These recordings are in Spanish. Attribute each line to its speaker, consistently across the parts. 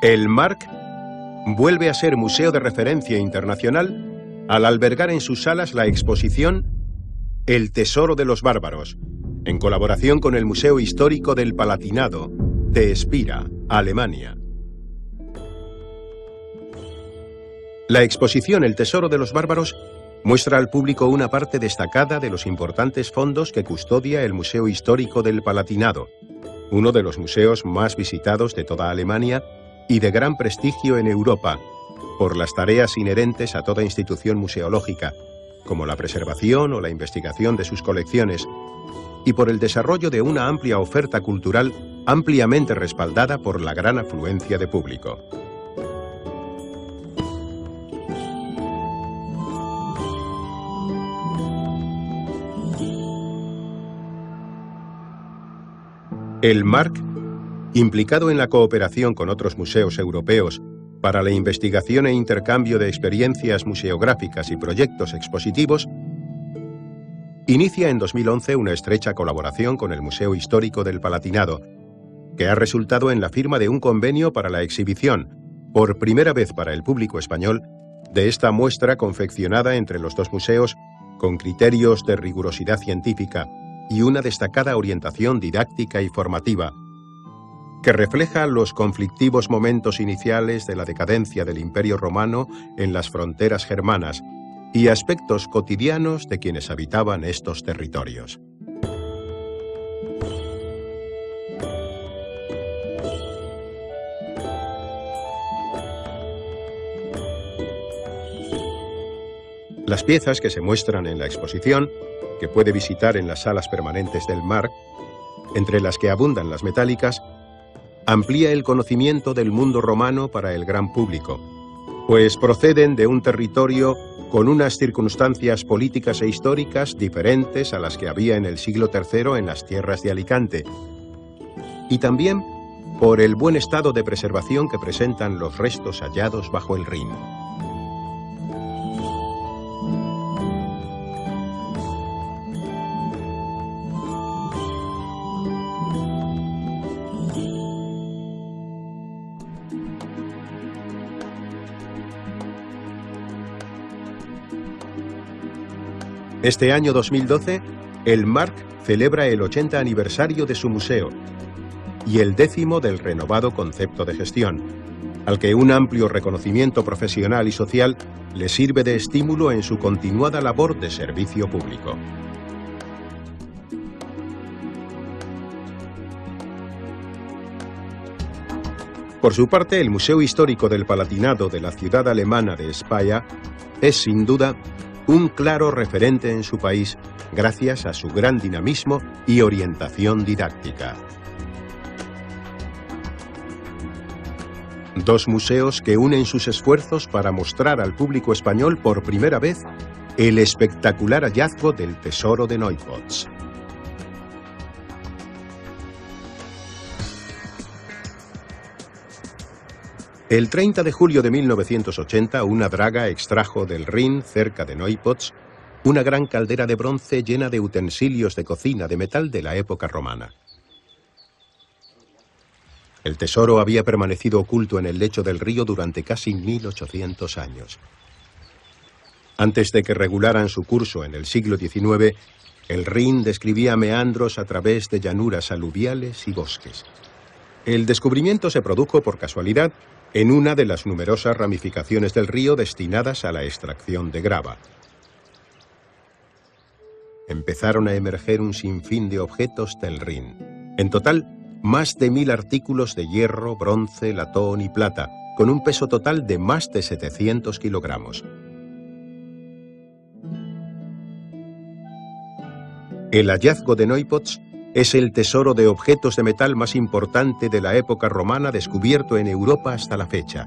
Speaker 1: El Marc vuelve a ser museo de referencia internacional al albergar en sus salas la exposición El Tesoro de los Bárbaros, en colaboración con el Museo Histórico del Palatinado de Spira, Alemania. La exposición El Tesoro de los Bárbaros muestra al público una parte destacada de los importantes fondos que custodia el Museo Histórico del Palatinado, uno de los museos más visitados de toda Alemania y de gran prestigio en Europa, por las tareas inherentes a toda institución museológica, como la preservación o la investigación de sus colecciones, y por el desarrollo de una amplia oferta cultural ampliamente respaldada por la gran afluencia de público. El Marc, implicado en la cooperación con otros museos europeos para la investigación e intercambio de experiencias museográficas y proyectos expositivos, inicia en 2011 una estrecha colaboración con el Museo Histórico del Palatinado, que ha resultado en la firma de un convenio para la exhibición, por primera vez para el público español, de esta muestra confeccionada entre los dos museos con criterios de rigurosidad científica y una destacada orientación didáctica y formativa, que refleja los conflictivos momentos iniciales de la decadencia del Imperio Romano en las fronteras germanas y aspectos cotidianos de quienes habitaban estos territorios. Las piezas que se muestran en la exposición, que puede visitar en las salas permanentes del Marc, entre las que abundan las metálicas, amplía el conocimiento del mundo romano para el gran público, pues proceden de un territorio con unas circunstancias políticas e históricas diferentes a las que había en el siglo III en las tierras de Alicante, y también por el buen estado de preservación que presentan los restos hallados bajo el Rin. Este año 2012, el Marc celebra el 80 aniversario de su museo y el 10º del renovado concepto de gestión, al que un amplio reconocimiento profesional y social le sirve de estímulo en su continuada labor de servicio público. Por su parte, el Museo Histórico del Palatinado de la ciudad alemana de Speyer es, sin duda, un claro referente en su país gracias a su gran dinamismo y orientación didáctica. Dos museos que unen sus esfuerzos para mostrar al público español por primera vez el espectacular hallazgo del Tesoro de Neupots. El 30 de julio de 1980, una draga extrajo del Rin, cerca de Neupots, una gran caldera de bronce llena de utensilios de cocina de metal de la época romana. El tesoro había permanecido oculto en el lecho del río durante casi 1800 años. Antes de que regularan su curso en el siglo XIX, el Rin describía meandros a través de llanuras aluviales y bosques. El descubrimiento se produjo por casualidad en una de las numerosas ramificaciones del río destinadas a la extracción de grava. Empezaron a emerger un sinfín de objetos del Rin. En total, más de 1000 artículos de hierro, bronce, latón y plata, con un peso total de más de 700 kilogramos. El hallazgo de Neupots es el tesoro de objetos de metal más importante de la época romana descubierto en Europa hasta la fecha.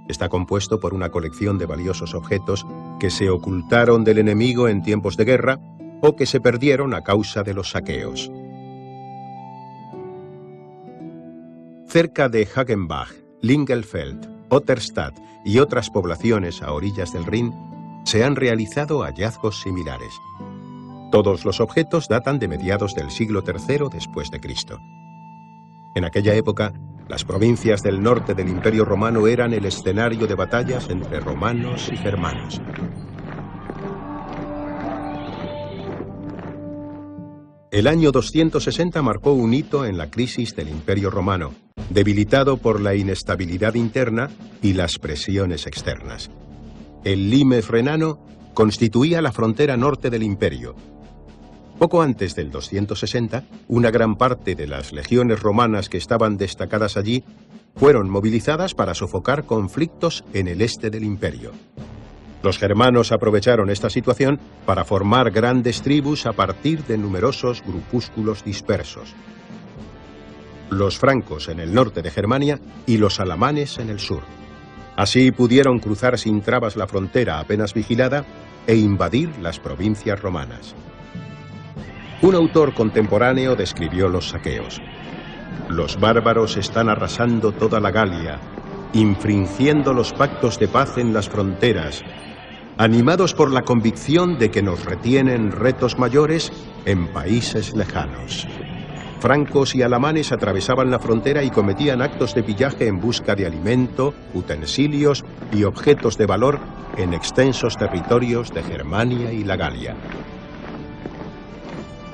Speaker 1: Está compuesto por una colección de valiosos objetos que se ocultaron del enemigo en tiempos de guerra o que se perdieron a causa de los saqueos. Cerca de Hagenbach, Lingelfeld, Otterstad y otras poblaciones a orillas del Rin se han realizado hallazgos similares. Todos los objetos datan de mediados del siglo III después de Cristo. En aquella época, Las provincias del norte del Imperio Romano eran el escenario de batallas entre romanos y germanos. El año 260 marcó un hito en la crisis del Imperio Romano, debilitado por la inestabilidad interna y las presiones externas. El Limes Renano constituía la frontera norte del imperio. Poco antes del 260, una gran parte de las legiones romanas que estaban destacadas allí fueron movilizadas para sofocar conflictos en el este del imperio. Los germanos aprovecharon esta situación para formar grandes tribus a partir de numerosos grupúsculos dispersos. Los francos en el norte de Germania y los alamanes en el sur. Así pudieron cruzar sin trabas la frontera apenas vigilada e invadir las provincias romanas. Un autor contemporáneo describió los saqueos. Los bárbaros están arrasando toda la Galia, infringiendo los pactos de paz en las fronteras, animados por la convicción de que nos retienen retos mayores en países lejanos. Francos y alamanes atravesaban la frontera y cometían actos de pillaje en busca de alimento, utensilios y objetos de valor en extensos territorios de Germania y la Galia.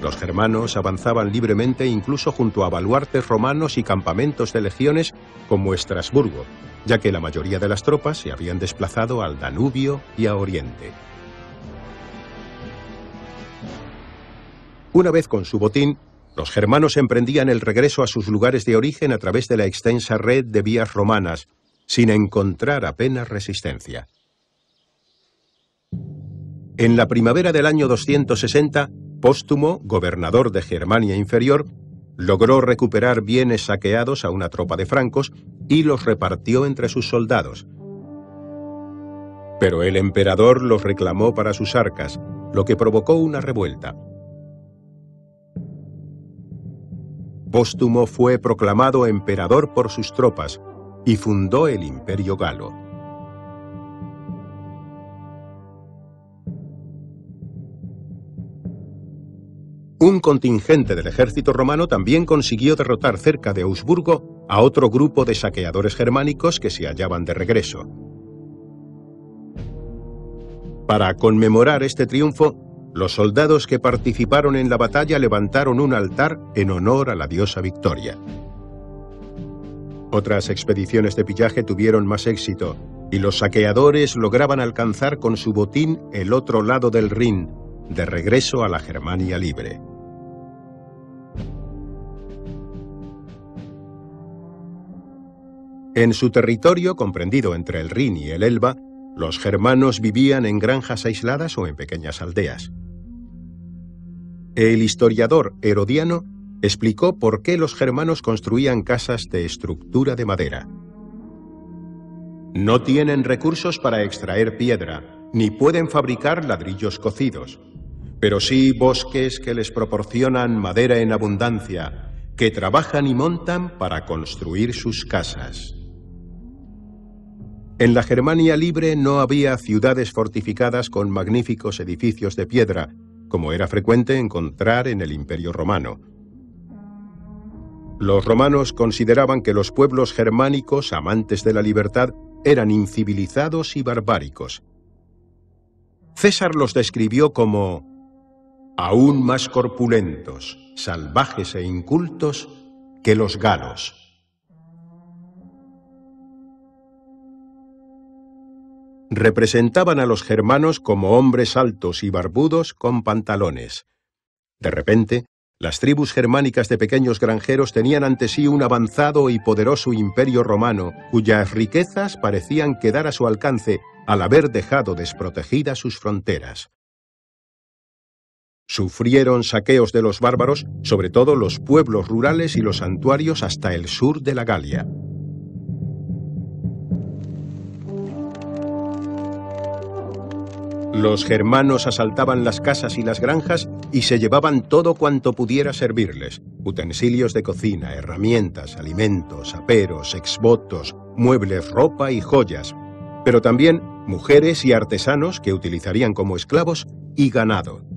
Speaker 1: Los germanos avanzaban libremente incluso junto a baluartes romanos y campamentos de legiones como Estrasburgo, ya que la mayoría de las tropas se habían desplazado al Danubio y a Oriente. Una vez con su botín, los germanos emprendían el regreso a sus lugares de origen a través de la extensa red de vías romanas, sin encontrar apenas resistencia. En la primavera del año 260, Póstumo, gobernador de Germania Inferior, logró recuperar bienes saqueados a una tropa de francos y los repartió entre sus soldados. Pero el emperador los reclamó para sus arcas, lo que provocó una revuelta. Póstumo fue proclamado emperador por sus tropas y fundó el Imperio Galo. Un contingente del ejército romano también consiguió derrotar cerca de Augsburgo a otro grupo de saqueadores germánicos que se hallaban de regreso. Para conmemorar este triunfo, los soldados que participaron en la batalla levantaron un altar en honor a la diosa Victoria. Otras expediciones de pillaje tuvieron más éxito, y los saqueadores lograban alcanzar con su botín el otro lado del Rin, de regreso a la Germania libre. En su territorio, comprendido entre el Rin y el Elba, los germanos vivían en granjas aisladas o en pequeñas aldeas. El historiador Herodiano explicó por qué los germanos construían casas de estructura de madera. No tienen recursos para extraer piedra, ni pueden fabricar ladrillos cocidos, pero sí bosques que les proporcionan madera en abundancia, que trabajan y montan para construir sus casas. En la Germania libre no había ciudades fortificadas con magníficos edificios de piedra, como era frecuente encontrar en el Imperio Romano. Los romanos consideraban que los pueblos germánicos, amantes de la libertad, eran incivilizados y barbáricos. César los describió como aún más corpulentos, salvajes e incultos que los galos. Representaban a los germanos como hombres altos y barbudos con pantalones. De repente, las tribus germánicas de pequeños granjeros tenían ante sí un avanzado y poderoso imperio romano, cuyas riquezas parecían quedar a su alcance al haber dejado desprotegidas sus fronteras. Sufrieron saqueos de los bárbaros, sobre todo los pueblos rurales y los santuarios hasta el sur de la Galia. Los germanos asaltaban las casas y las granjas y se llevaban todo cuanto pudiera servirles: utensilios de cocina, herramientas, alimentos, aperos, exvotos, muebles, ropa y joyas, pero también mujeres y artesanos que utilizarían como esclavos y ganado.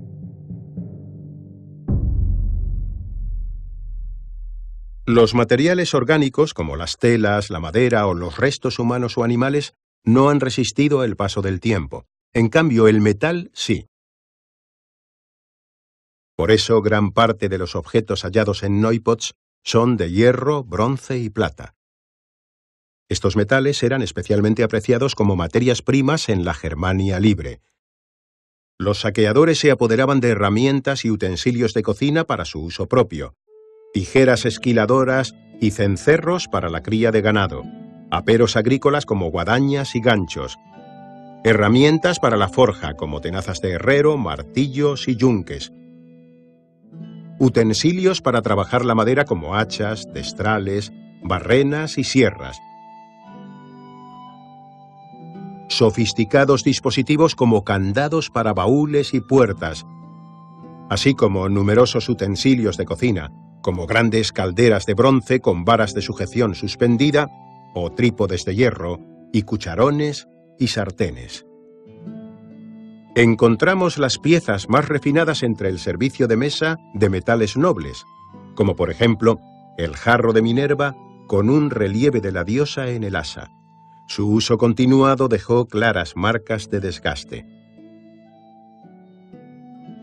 Speaker 1: Los materiales orgánicos, como las telas, la madera o los restos humanos o animales, no han resistido el paso del tiempo. En cambio, el metal sí. Por eso, gran parte de los objetos hallados en Neupots son de hierro, bronce y plata. Estos metales eran especialmente apreciados como materias primas en la Germania libre. Los saqueadores se apoderaban de herramientas y utensilios de cocina para su uso propio, tijeras esquiladoras y cencerros para la cría de ganado, aperos agrícolas como guadañas y ganchos, herramientas para la forja como tenazas de herrero, martillos y yunques, utensilios para trabajar la madera como hachas, destrales, barrenas y sierras, sofisticados dispositivos como candados para baúles y puertas, así como numerosos utensilios de cocina, como grandes calderas de bronce con varas de sujeción suspendida o trípodes de hierro, y cucharones y sartenes. Encontramos las piezas más refinadas entre el servicio de mesa de metales nobles, como por ejemplo el jarro de Minerva con un relieve de la diosa en el asa. Su uso continuado dejó claras marcas de desgaste.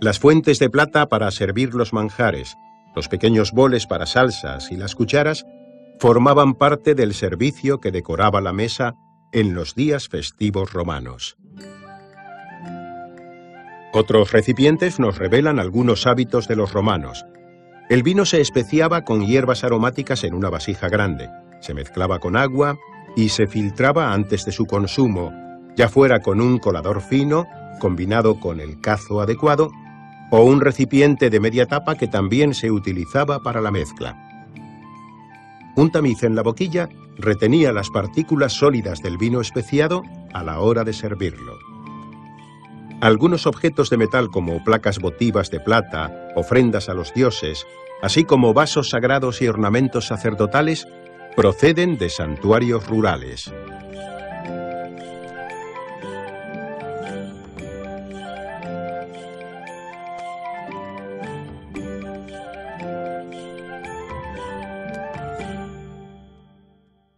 Speaker 1: Las fuentes de plata para servir los manjares, los pequeños boles para salsas y las cucharas formaban parte del servicio que decoraba la mesa en los días festivos romanos. Otros recipientes nos revelan algunos hábitos de los romanos. El vino se especiaba con hierbas aromáticas en una vasija grande, se mezclaba con agua y se filtraba antes de su consumo, ya fuera con un colador fino, combinado con el cazo adecuado, o un recipiente de media tapa que también se utilizaba para la mezcla. Un tamiz en la boquilla retenía las partículas sólidas del vino especiado a la hora de servirlo. Algunos objetos de metal como placas votivas de plata, ofrendas a los dioses, así como vasos sagrados y ornamentos sacerdotales, proceden de santuarios rurales.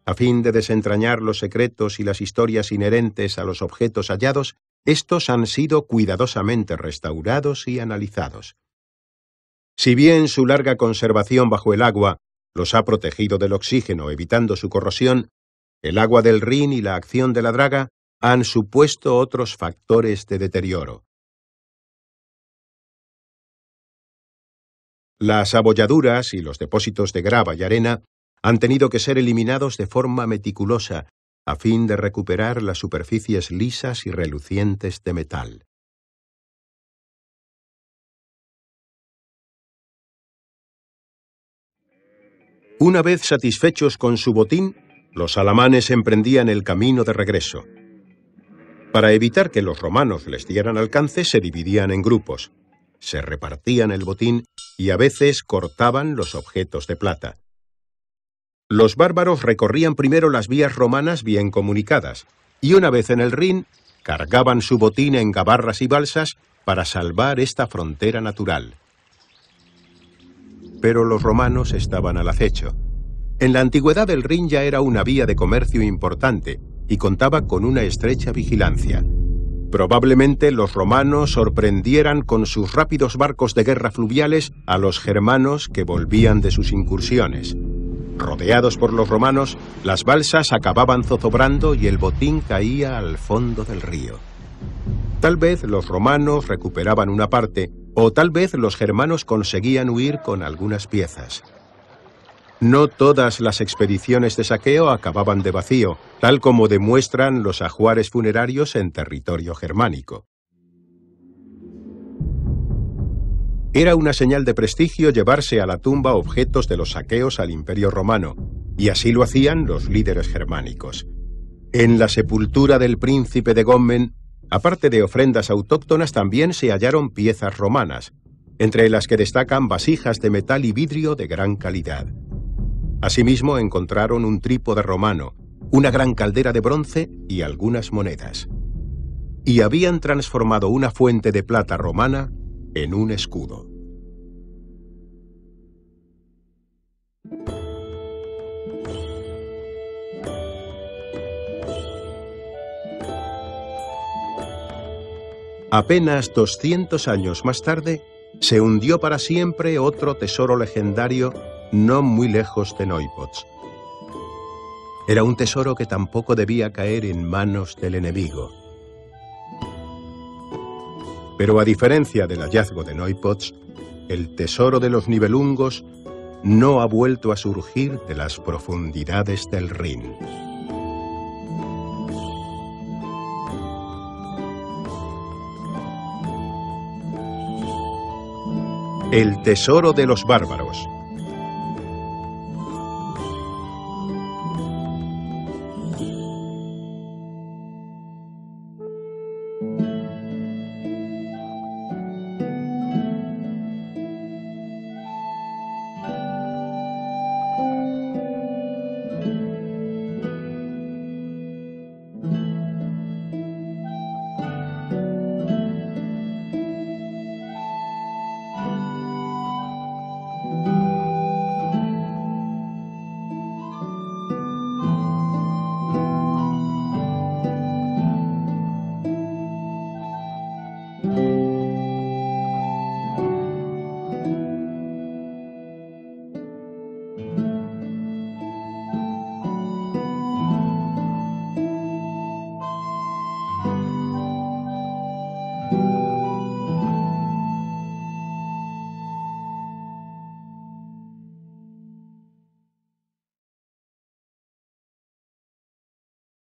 Speaker 1: A fin de desentrañar los secretos y las historias inherentes a los objetos hallados, estos han sido cuidadosamente restaurados y analizados. Si bien su larga conservación bajo el agua los ha protegido del oxígeno evitando su corrosión, el agua del Rin y la acción de la draga han supuesto otros factores de deterioro. Las abolladuras y los depósitos de grava y arena han tenido que ser eliminados de forma meticulosa a fin de recuperar las superficies lisas y relucientes de metal. Una vez satisfechos con su botín, los alamanes emprendían el camino de regreso. Para evitar que los romanos les dieran alcance, se dividían en grupos, se repartían el botín y a veces cortaban los objetos de plata. Los bárbaros recorrían primero las vías romanas bien comunicadas, y una vez en el Rin, cargaban su botín en gabarras y balsas para salvar esta frontera natural. Pero los romanos estaban al acecho. En la antigüedad el Rin ya era una vía de comercio importante y contaba con una estrecha vigilancia. Probablemente los romanos sorprendieran con sus rápidos barcos de guerra fluviales a los germanos que volvían de sus incursiones. Rodeados por los romanos, las balsas acababan zozobrando y el botín caía al fondo del río. Tal vez los romanos recuperaban una parte, o tal vez los germanos conseguían huir con algunas piezas. No todas las expediciones de saqueo acababan de vacío, tal como demuestran los ajuares funerarios en territorio germánico. Era una señal de prestigio llevarse a la tumba objetos de los saqueos al Imperio Romano, y así lo hacían los líderes germánicos. En la sepultura del príncipe de Gommen, aparte de ofrendas autóctonas, también se hallaron piezas romanas, entre las que destacan vasijas de metal y vidrio de gran calidad. Asimismo encontraron un trípode romano, una gran caldera de bronce y algunas monedas. Y habían transformado una fuente de plata romana en un escudo. Apenas 200 años más tarde, se hundió para siempre otro tesoro legendario no muy lejos de Neupotz. Era un tesoro que tampoco debía caer en manos del enemigo. Pero a diferencia del hallazgo de Neupotz, el tesoro de los Nibelungos no ha vuelto a surgir de las profundidades del Rin. El tesoro de los bárbaros.